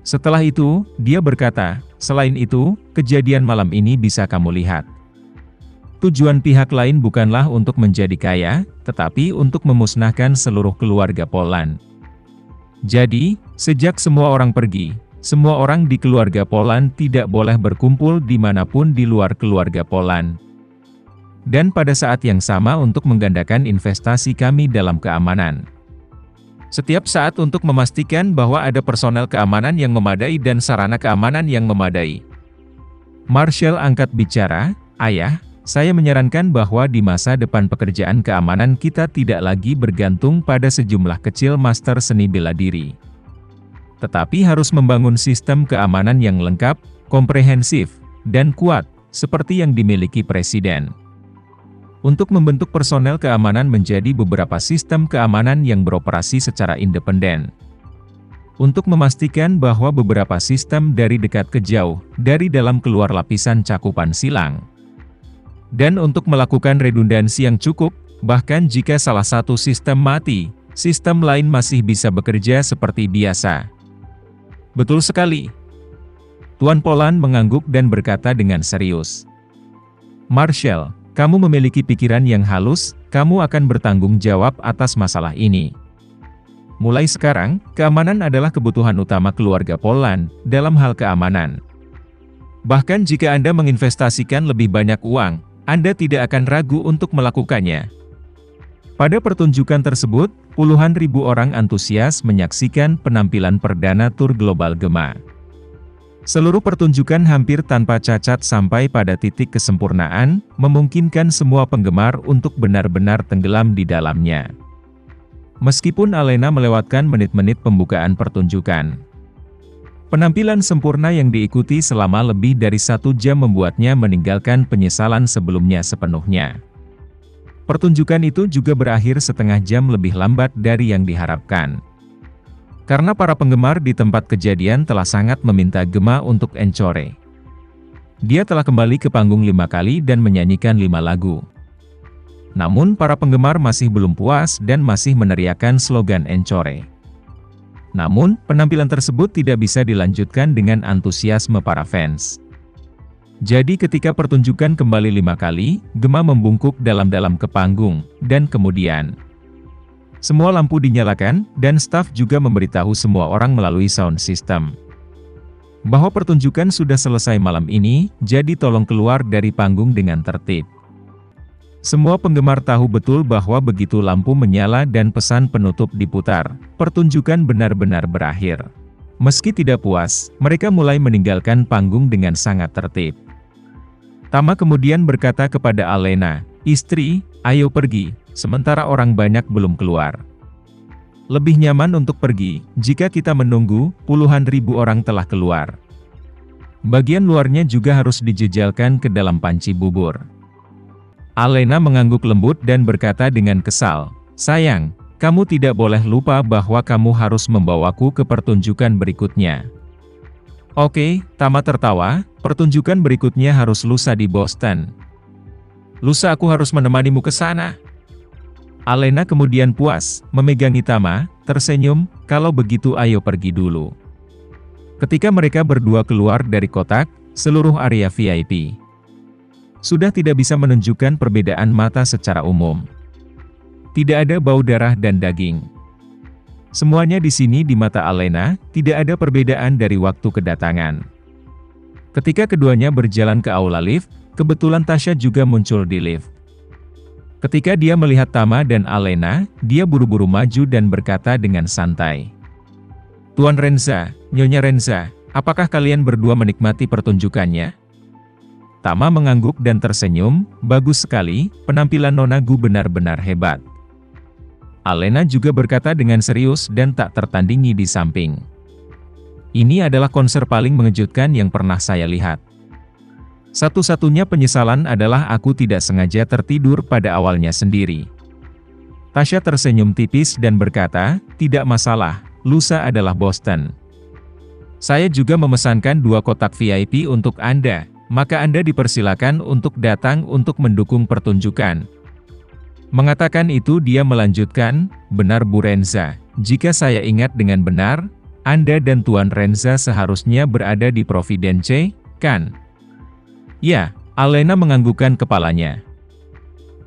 Setelah itu, dia berkata, selain itu, kejadian malam ini bisa kamu lihat. Tujuan pihak lain bukanlah untuk menjadi kaya, tetapi untuk memusnahkan seluruh keluarga Poland. Jadi, sejak semua orang pergi, semua orang di keluarga Poland tidak boleh berkumpul dimanapun di luar keluarga Poland. Dan pada saat yang sama untuk menggandakan investasi kami dalam keamanan. Setiap saat untuk memastikan bahwa ada personel keamanan yang memadai dan sarana keamanan yang memadai. Marshall angkat bicara, "Ayah, saya menyarankan bahwa di masa depan pekerjaan keamanan kita tidak lagi bergantung pada sejumlah kecil master seni bela diri. Tetapi harus membangun sistem keamanan yang lengkap, komprehensif, dan kuat, seperti yang dimiliki Presiden. Untuk membentuk personel keamanan menjadi beberapa sistem keamanan yang beroperasi secara independen. Untuk memastikan bahwa beberapa sistem dari dekat ke jauh, dari dalam keluar lapisan cakupan silang. Dan untuk melakukan redundansi yang cukup, bahkan jika salah satu sistem mati, sistem lain masih bisa bekerja seperti biasa." "Betul sekali." Tuan Poland mengangguk dan berkata dengan serius. "Marshall, kamu memiliki pikiran yang halus, kamu akan bertanggung jawab atas masalah ini. Mulai sekarang, keamanan adalah kebutuhan utama keluarga Poland, dalam hal keamanan. Bahkan jika Anda menginvestasikan lebih banyak uang, Anda tidak akan ragu untuk melakukannya." Pada pertunjukan tersebut, puluhan ribu orang antusias menyaksikan penampilan perdana tur global GEMA. Seluruh pertunjukan hampir tanpa cacat sampai pada titik kesempurnaan, memungkinkan semua penggemar untuk benar-benar tenggelam di dalamnya. Meskipun Alena melewatkan menit-menit pembukaan pertunjukan. Penampilan sempurna yang diikuti selama lebih dari 1 jam membuatnya meninggalkan penyesalan sebelumnya sepenuhnya. Pertunjukan itu juga berakhir setengah jam lebih lambat dari yang diharapkan. Karena para penggemar di tempat kejadian telah sangat meminta GEMA untuk encore. Dia telah kembali ke panggung 5 kali dan menyanyikan 5 lagu. Namun para penggemar masih belum puas dan masih meneriakkan slogan encore. Namun, penampilan tersebut tidak bisa dilanjutkan dengan antusiasme para fans. Jadi ketika pertunjukan kembali 5 kali, GEMA membungkuk dalam-dalam ke panggung, dan kemudian semua lampu dinyalakan, dan staf juga memberitahu semua orang melalui sound system bahwa pertunjukan sudah selesai malam ini, jadi tolong keluar dari panggung dengan tertib. Semua penggemar tahu betul bahwa begitu lampu menyala dan pesan penutup diputar, pertunjukan benar-benar berakhir. Meski tidak puas, mereka mulai meninggalkan panggung dengan sangat tertib. Tama kemudian berkata kepada Alena, "Istri, ayo pergi, sementara orang banyak belum keluar. Lebih nyaman untuk pergi, jika kita menunggu, puluhan ribu orang telah keluar. Bagian luarnya juga harus dijejalkan ke dalam panci bubur." Alena mengangguk lembut dan berkata dengan kesal, "Sayang, kamu tidak boleh lupa bahwa kamu harus membawaku ke pertunjukan berikutnya." "Oke," Tama tertawa, "pertunjukan berikutnya harus lusa di Boston. Lusa aku harus menemanimu ke sana." Alena kemudian puas, memegangi Tama, tersenyum, "Kalau begitu ayo pergi dulu." Ketika mereka berdua keluar dari kotak, seluruh area VIP sudah tidak bisa menunjukkan perbedaan mata secara umum. Tidak ada bau darah dan daging. Semuanya di sini di mata Alena, tidak ada perbedaan dari waktu kedatangan. Ketika keduanya berjalan ke aula lift, kebetulan Tasya juga muncul di lift. Ketika dia melihat Tama dan Alena, dia buru-buru maju dan berkata dengan santai, "Tuan Renza, Nyonya Renza, apakah kalian berdua menikmati pertunjukannya?" Tama mengangguk dan tersenyum, "Bagus sekali, penampilan Nona Gu benar-benar hebat." Alena juga berkata dengan serius dan tak tertandingi di samping, "Ini adalah konser paling mengejutkan yang pernah saya lihat. Satu-satunya penyesalan adalah aku tidak sengaja tertidur pada awalnya sendiri." Tasya tersenyum tipis dan berkata, "Tidak masalah, lusa adalah Boston. Saya juga memesankan 2 kotak VIP untuk Anda, maka Anda dipersilakan untuk datang untuk mendukung pertunjukan." Mengatakan itu dia melanjutkan, "Benar Bu Renza, jika saya ingat dengan benar, Anda dan Tuan Renza seharusnya berada di Providence, kan? Ya, Alena menganggukkan kepalanya.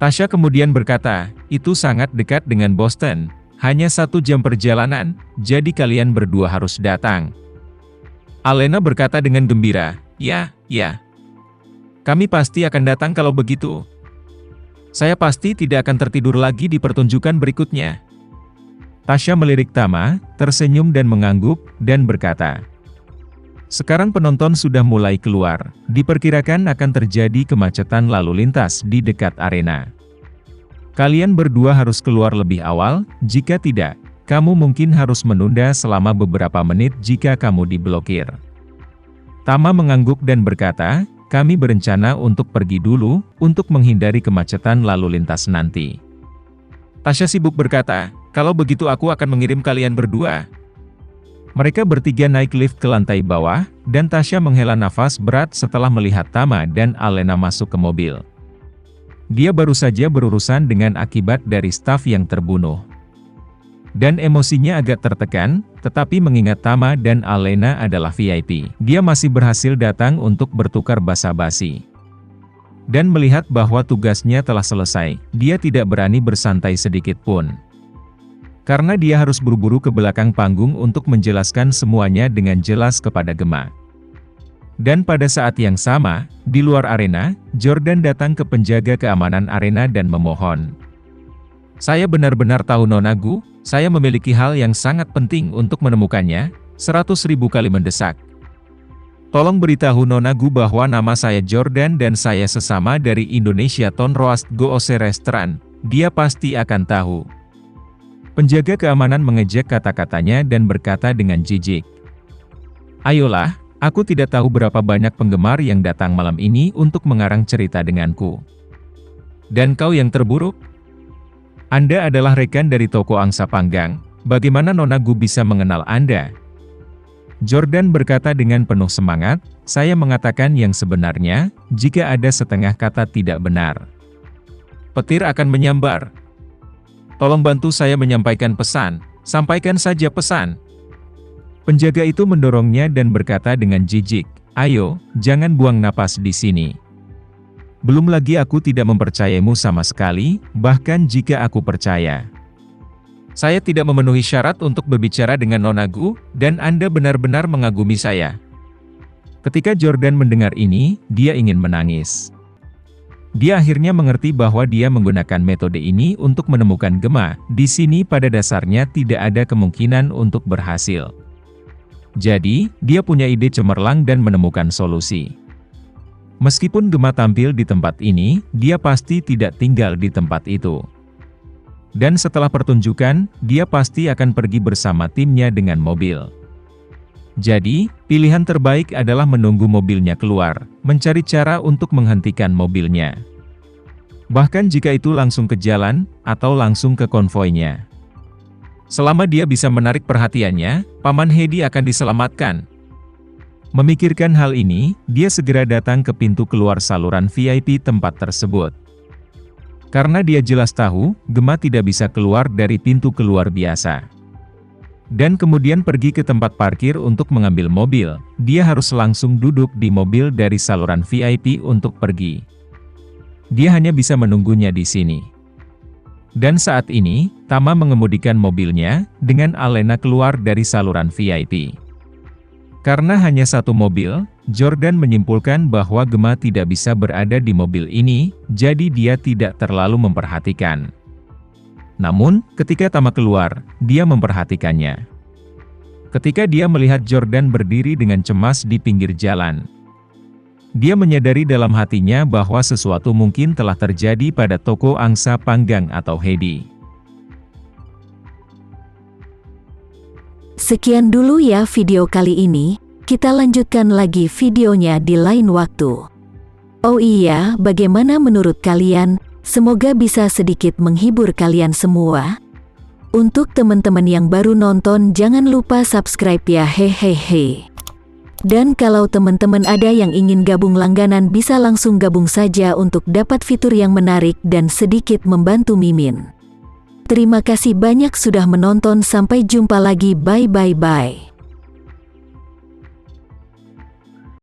Tasya kemudian berkata, itu sangat dekat dengan Boston, hanya 1 jam perjalanan, jadi kalian berdua harus datang. Alena berkata dengan gembira, ya. Kami pasti akan datang kalau begitu. Saya pasti tidak akan tertidur lagi di pertunjukan berikutnya. Tasya melirik Tama, tersenyum dan mengangguk, dan berkata, sekarang penonton sudah mulai keluar, diperkirakan akan terjadi kemacetan lalu lintas di dekat arena. Kalian berdua harus keluar lebih awal, jika tidak, kamu mungkin harus menunda selama beberapa menit jika kamu diblokir. Tama mengangguk dan berkata, kami berencana untuk pergi dulu, untuk menghindari kemacetan lalu lintas nanti. Tasya sibuk berkata, kalau begitu aku akan mengirim kalian berdua. Mereka bertiga naik lift ke lantai bawah, dan Tasya menghela nafas berat setelah melihat Tama dan Alena masuk ke mobil. Dia baru saja berurusan dengan akibat dari staf yang terbunuh. Dan emosinya agak tertekan, tetapi mengingat Tama dan Alena adalah VIP, dia masih berhasil datang untuk bertukar basa-basi. Dan melihat bahwa tugasnya telah selesai, dia tidak berani bersantai sedikit pun. Karena dia harus buru-buru ke belakang panggung untuk menjelaskan semuanya dengan jelas kepada Gemma. Dan pada saat yang sama, di luar arena, Jordan datang ke penjaga keamanan arena dan memohon. Saya benar-benar tahu Nona Gu, saya memiliki hal yang sangat penting untuk menemukannya, 100.000 kali mendesak. Tolong beritahu Nona Gu bahwa nama saya Jordan dan saya sesama dari Indonesia Ton Roast Go Ose Restaurant, dia pasti akan tahu. Penjaga keamanan mengejek kata-katanya dan berkata dengan jijik. Ayolah, aku tidak tahu berapa banyak penggemar yang datang malam ini untuk mengarang cerita denganku. Dan kau yang terburuk? Anda adalah rekan dari toko angsa panggang, bagaimana Nona Gu bisa mengenal Anda? Jordan berkata dengan penuh semangat, saya mengatakan yang sebenarnya, jika ada setengah kata tidak benar. Petir akan menyambar. Tolong bantu saya menyampaikan pesan, sampaikan saja pesan. Penjaga itu mendorongnya dan berkata dengan jijik, ayo, jangan buang napas di sini. Belum lagi aku tidak mempercayaimu sama sekali, bahkan jika aku percaya. Saya tidak memenuhi syarat untuk berbicara dengan Nona Gu, dan Anda benar-benar mengagumi saya. Ketika Jordan mendengar ini, dia ingin menangis. Dia akhirnya mengerti bahwa dia menggunakan metode ini untuk menemukan Gemma, di sini pada dasarnya tidak ada kemungkinan untuk berhasil. Jadi, dia punya ide cemerlang dan menemukan solusi. Meskipun Gemma tampil di tempat ini, dia pasti tidak tinggal di tempat itu. Dan setelah pertunjukan, dia pasti akan pergi bersama timnya dengan mobil. Jadi, pilihan terbaik adalah menunggu mobilnya keluar, mencari cara untuk menghentikan mobilnya. Bahkan jika itu langsung ke jalan, atau langsung ke konvoinya. Selama dia bisa menarik perhatiannya, Paman Hedi akan diselamatkan. Memikirkan hal ini, dia segera datang ke pintu keluar saluran VIP tempat tersebut. Karena dia jelas tahu, Gemma tidak bisa keluar dari pintu keluar biasa. Dan kemudian pergi ke tempat parkir untuk mengambil mobil, dia harus langsung duduk di mobil dari saluran VIP untuk pergi. Dia hanya bisa menunggunya di sini. Dan saat ini, Tama mengemudikan mobilnya, dengan Alena keluar dari saluran VIP. Karena hanya satu mobil, Jordan menyimpulkan bahwa Gemma tidak bisa berada di mobil ini, jadi dia tidak terlalu memperhatikan. Namun, ketika Tama keluar, dia memperhatikannya. Ketika dia melihat Jordan berdiri dengan cemas di pinggir jalan, dia menyadari dalam hatinya bahwa sesuatu mungkin telah terjadi pada toko angsa panggang atau Hedi. Sekian dulu ya video kali ini, kita lanjutkan lagi videonya di lain waktu. Oh iya, bagaimana menurut kalian? Semoga bisa sedikit menghibur kalian semua. Untuk teman-teman yang baru nonton jangan lupa subscribe ya hehehe. Dan kalau teman-teman ada yang ingin gabung langganan bisa langsung gabung saja untuk dapat fitur yang menarik dan sedikit membantu Mimin. Terima kasih banyak sudah menonton, sampai jumpa lagi, bye.